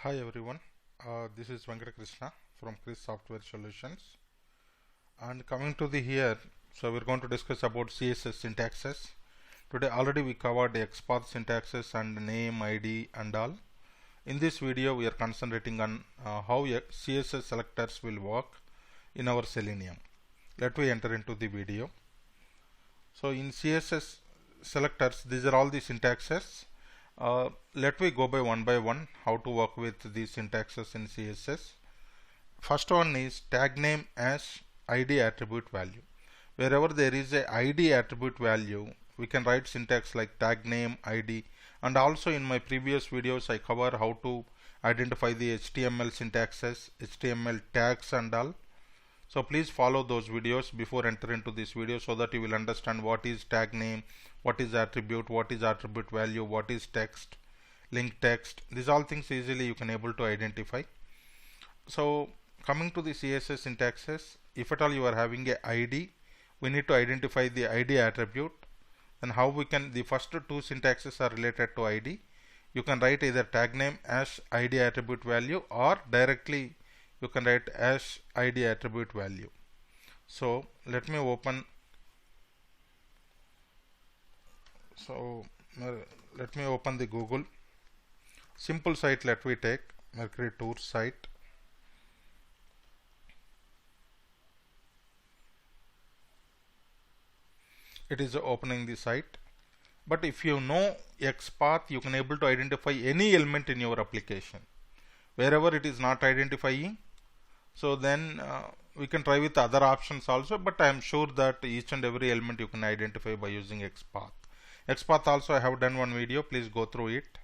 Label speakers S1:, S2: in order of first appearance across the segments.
S1: Hi everyone, this is Venkata Krishna from Chris Software Solutions, and coming to the here, so we're going to discuss about CSS syntaxes. Today already we covered XPath syntaxes and name, ID and all. In this video we are concentrating on how CSS selectors will work in our Selenium. Let me enter into the video. So in CSS selectors, these are all the syntaxes. Let me go by one how to work with these syntaxes in CSS. First one is tag name as ID attribute value. Wherever there is a ID attribute value, we can write syntax like tag name ID, and also in my previous videos I cover how to identify the HTML syntaxes, HTML tags and all. So please follow those videos before enter into this video so that you will understand what is tag name, what is attribute value, what is text, link text. These all things easily you can able to identify. So coming to the CSS syntaxes, if at all you are having a ID, we need to identify the ID attribute. Then how we can, the first two syntaxes are related to ID. You can write either tag name as ID attribute value or directly you can write as ID attribute value. So let me open the Google simple site. Let me take Mercury Tours site. It is opening the site, but if you know XPath, you can able to identify any element in your application. Wherever it is not identifying, so then we can try with other options also, but I am sure that each and every element you can identify by using XPath. XPath also I have done one video, please go through it.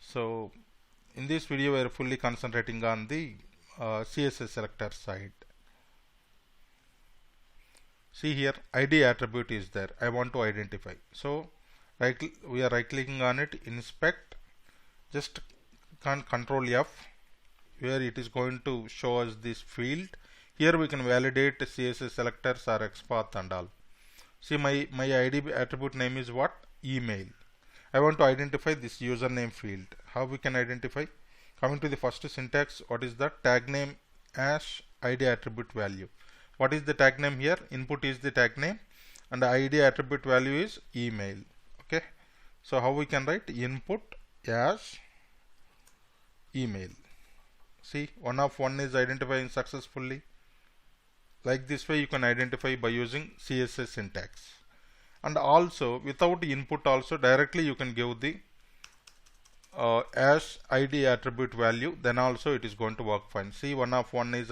S1: So in this video we are fully concentrating on the CSS selector side. See here, ID attribute is there, I want to identify. So we are right clicking on it, inspect, just control F, where it is going to show us this field. Here we can validate CSS selectors or XPath and all. See my ID attribute name is what? Email. I want to identify this username field. How we can identify? Coming to the first syntax, what is that? Tag name as ID attribute value. What is the tag name here? Input is the tag name and the ID attribute value is email. Okay. So how we can write? Input as email. See, one of one is identifying successfully. Like this way you can identify by using CSS syntax. And also without input also directly you can give the as ID attribute value, then also it is going to work fine. See, one of one is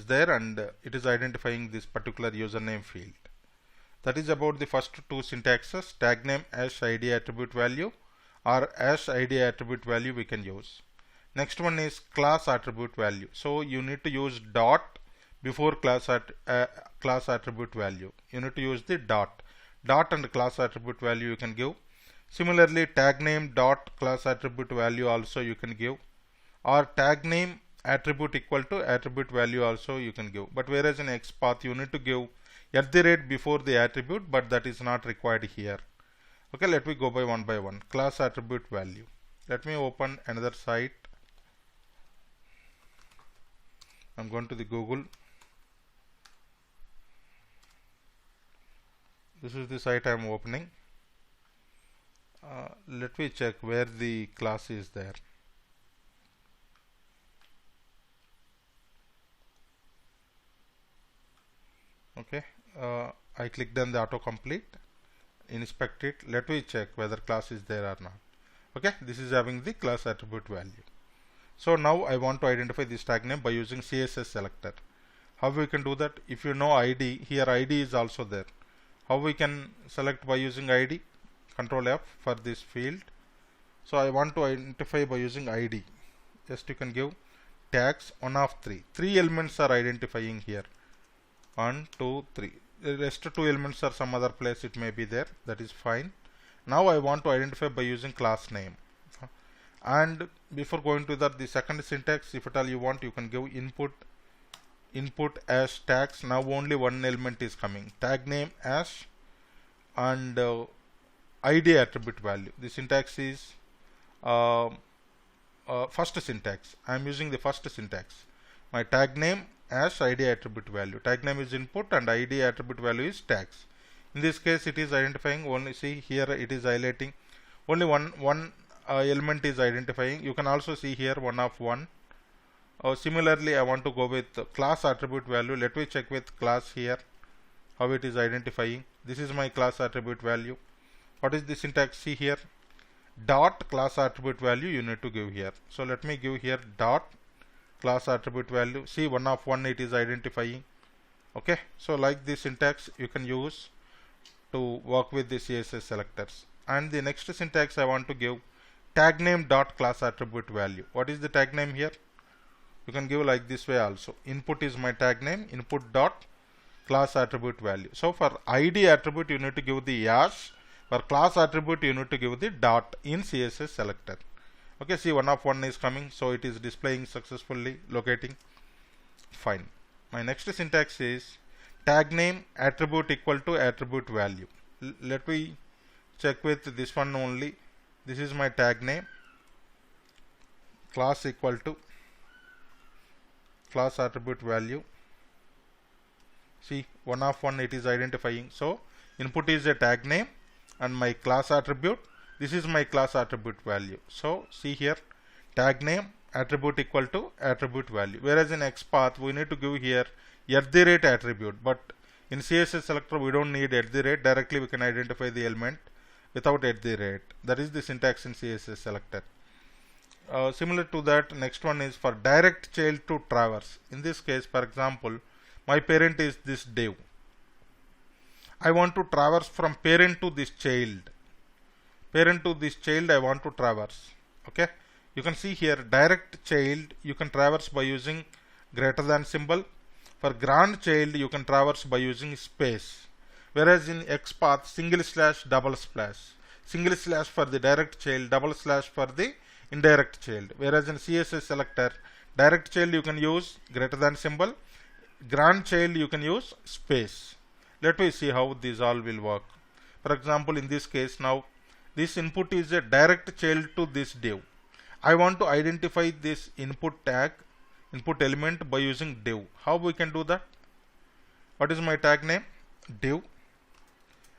S1: there and it is identifying this particular username field. That is about the first two syntaxes, tag name as ID attribute value or as ID attribute value we can use. Next one is class attribute value. So you need to use dot before class attribute value. You need to use the dot and class attribute value you can give. Similarly, tag name dot class attribute value also you can give, or tag name attribute equal to attribute value also you can give. But whereas in XPath you need to give @ before the attribute, but that is not required here. Okay, let me go by one. Class attribute value. Let me open another site. I'm going to the Google. This is the site I am opening. Let me check where the class is there. Okay, I clicked on the autocomplete, inspect it. Let me check whether class is there or not. Okay, this is having the class attribute value. So now I want to identify this tag name by using CSS selector. How we can do that? If you know ID, here ID is also there. How we can select by using ID? Control F for this field. So I want to identify by using ID. Just you can give tags one of three. Three elements are identifying here. 1, 2, 3. The rest two elements are some other place it may be there. That is fine. Now I want to identify by using class name. And before going to that, the second syntax, if at all you want, you can give input as tags. Now only one element is coming, tag name as and ID attribute value. The syntax is first syntax. I am using the first syntax. My tag name as id attribute value. Tag name is input and id attribute value is tags. In this case, it is identifying only. See here, it is highlighting only one element is identifying. You can also see here one of one. Similarly, I want to go with class attribute value. Let me check with class here how it is identifying. This is my class attribute value. What is the syntax? See here, dot class attribute value you need to give here. So let me give here dot class attribute value. See, one of one it is identifying. Okay, so like this syntax you can use to work with the CSS selectors. And the next syntax I want to give tag name dot class attribute value. What is the tag name here? You can give like this way also. Input is my tag name, input dot class attribute value. So for id attribute you need to give the as. For class attribute you need to give the dot in CSS selector. Okay, see, one of one is coming, so it is displaying successfully, locating. Fine. My next syntax is tag name attribute equal to attribute value. Let me check with this one only. This is my tag name, class equal to class attribute value. See, one of one it is identifying. So input is a tag name and my class attribute, this is my class attribute value. So see here, tag name attribute equal to attribute value. Whereas in XPath we need to give here @ attribute, but in CSS selector we don't need @ directly we can identify the element without @. That is the syntax in CSS selector. Similar to that, next one is for direct child to traverse. In this case, for example, my parent is this div. I want to traverse from parent to this child. Parent to this child I want to traverse. Okay, you can see here direct child you can traverse by using greater than symbol. For grandchild you can traverse by using space. Whereas in XPath single slash double slash. Single slash for the direct child, double slash for the indirect child. Whereas in CSS selector, direct child you can use greater than symbol. Grandchild you can use space. Let me see how these all will work. For example, in this case now, this input is a direct child to this div. I want to identify this input tag, input element by using div. How we can do that? What is my tag name? Div.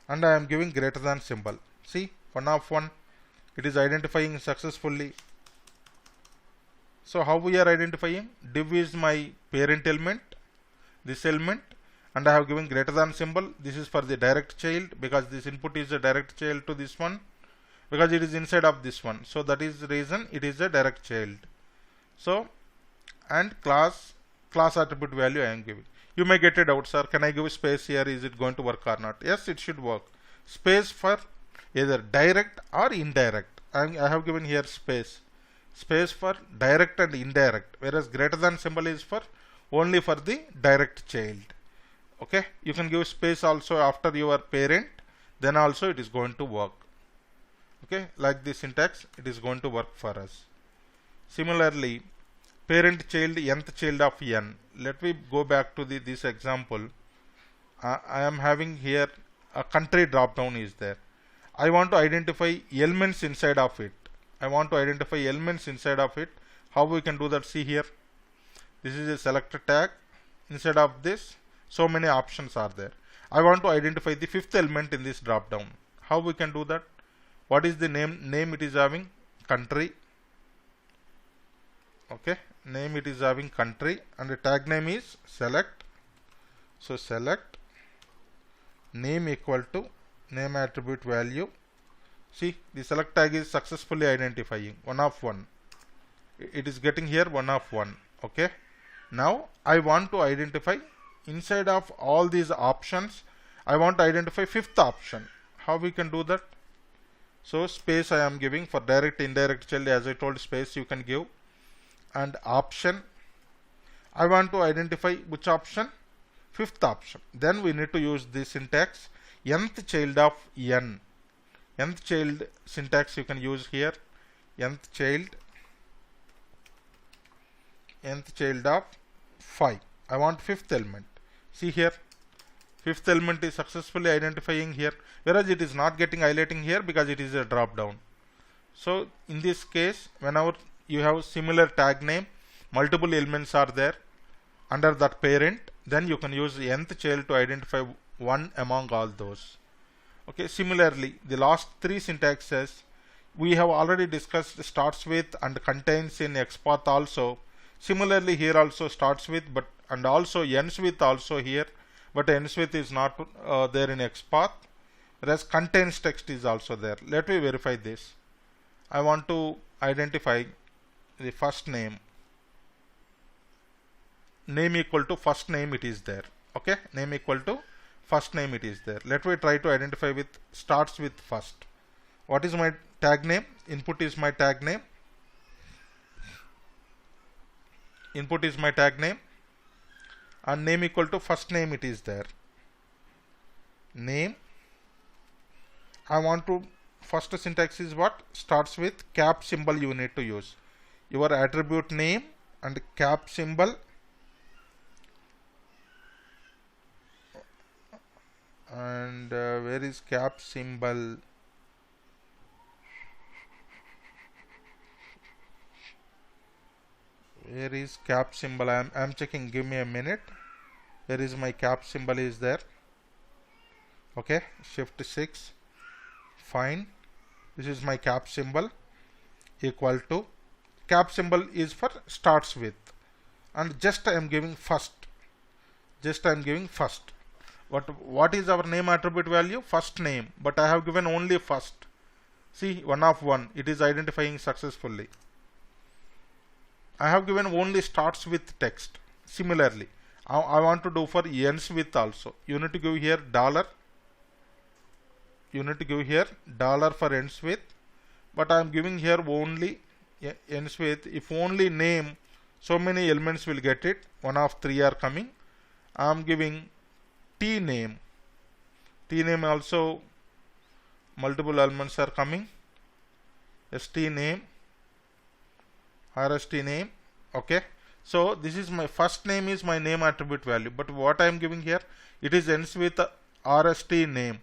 S1: And I am giving greater than symbol. See, one of one, it is identifying successfully. So how we are identifying? Div is my parent element, this element, and I have given greater than symbol. This is for the direct child because this input is a direct child to this one, because it is inside of this one. So that is the reason it is a direct child. So, and class attribute value I am giving. You may get a doubt, sir, can I give space here? Is it going to work or not? Yes, it should work. Space for either direct or indirect. I have given here space. Space for direct and indirect, whereas greater than symbol is for only for the direct child. Okay, you can give space also after your parent, then also it is going to work. Okay, like this syntax, it is going to work for us. Similarly, parent child, nth child of n. Let me go back to this example. I am having here a country drop down is there. I want to identify elements inside of it. How we can do that? See here. This is a selector tag. Instead of this, so many options are there. I want to identify the fifth element in this drop down. How we can do that? What is the name it is having? Country. Okay, name it is having country, and the tag name is select. So select name equal to name attribute value. See, the select tag is successfully identifying one of one. It is getting here one of one. Okay, now I want to identify inside of all these options, I want to identify fifth option. How we can do that? So space I am giving for direct, indirect child, as I told, space you can give, and option. I want to identify which option? Fifth option. Then we need to use this syntax, nth child of n. Nth child syntax you can use here. Nth child of 5. I want fifth element. See here, fifth element is successfully identifying here, whereas it is not getting highlighting here because it is a drop down. So in this case, whenever you have similar tag name, multiple elements are there under that parent, then you can use nth child to identify one among all those. Okay, similarly, the last three syntaxes we have already discussed, starts with and contains in XPath also. Similarly, here also starts with but and also ends with also here, but ends with is not there in XPath, whereas contains text is also there. Let me verify this. I want to identify the first name. Name equal to first name, it is there. Okay, name equal to first name, it is there. Let me try to identify with starts with first. What is my tag name? Input is my tag name. Input is my tag name, and name equal to first name, it is there. Name. I want to, first syntax is what? Starts with cap symbol you need to use. Your attribute name and cap symbol. And where is cap symbol? Where is cap symbol? I'm checking. Give me a minute. Where is my cap symbol? Is there? Okay. Shift 6. Fine. This is my cap symbol. Equal to. Cap symbol is for starts with. And just I am giving first. Just I am giving first. What is our name attribute value? First name, but I have given only first. See, 1 of 1, it is identifying successfully. I have given only starts with text. Similarly, I want to do for ends with also. You need to give here dollar. You need to give here dollar for ends with, but I am giving here only ends with. If only name, so many elements will get it. 1 of 3 are coming. I am giving T name. T name also multiple elements are coming. ST name, RST name. Okay. So this is my first name is my name attribute value. But what I am giving here, it is ends with RST name.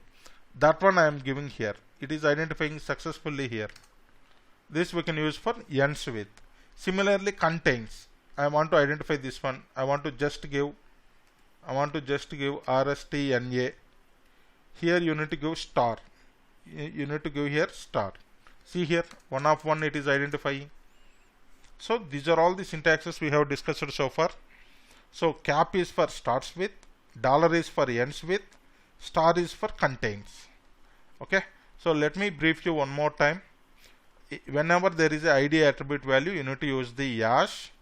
S1: That one I am giving here. It is identifying successfully here. This we can use for ends with. Similarly, contains. I want to identify this one. I want to just give RSTNA. Here you need to give star. You need to give here star. See here, 1 of 1 it is identifying. So these are all the syntaxes we have discussed so far. So cap is for starts with, dollar is for ends with, star is for contains. Okay. So let me brief you one more time. Whenever there is a ID attribute value, you need to use the yash.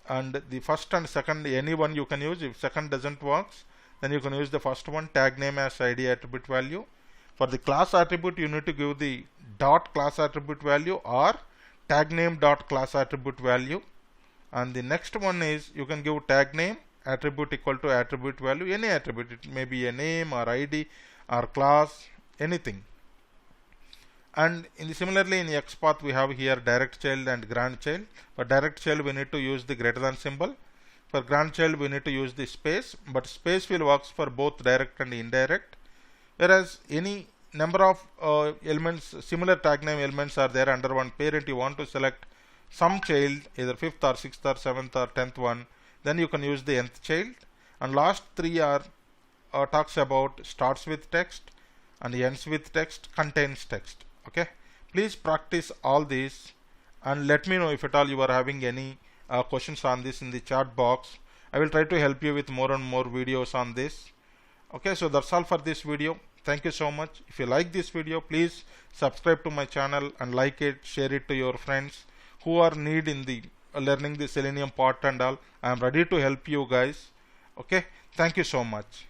S1: And the first and second, any one you can use. If second doesn't work, then you can use the first one, tag name as ID attribute value. For the class attribute, you need to give the dot class attribute value or tag name dot class attribute value. And the next one is you can give tag name attribute equal to attribute value, any attribute. It may be a name or ID or class, anything. And similarly in XPath we have here direct child and grandchild. For direct child we need to use the greater than symbol. For grandchild we need to use the space, but space will works for both direct and indirect. Whereas any number of elements, similar tag name elements are there under one parent, you want to select some child, either 5th or 6th or 7th or 10th one, then you can use the nth child. And last 3 are talks about starts with text and ends with text, contains text. Okay, please practice all these and let me know if at all you are having any questions on this in the chat box. I will try to help you with more and more videos on this. Okay, so that's all for this video. Thank you so much. If you like this video, please subscribe to my channel and like it, share it to your friends who are need in the learning the Selenium part and all. I am ready to help you guys. Okay, thank you so much.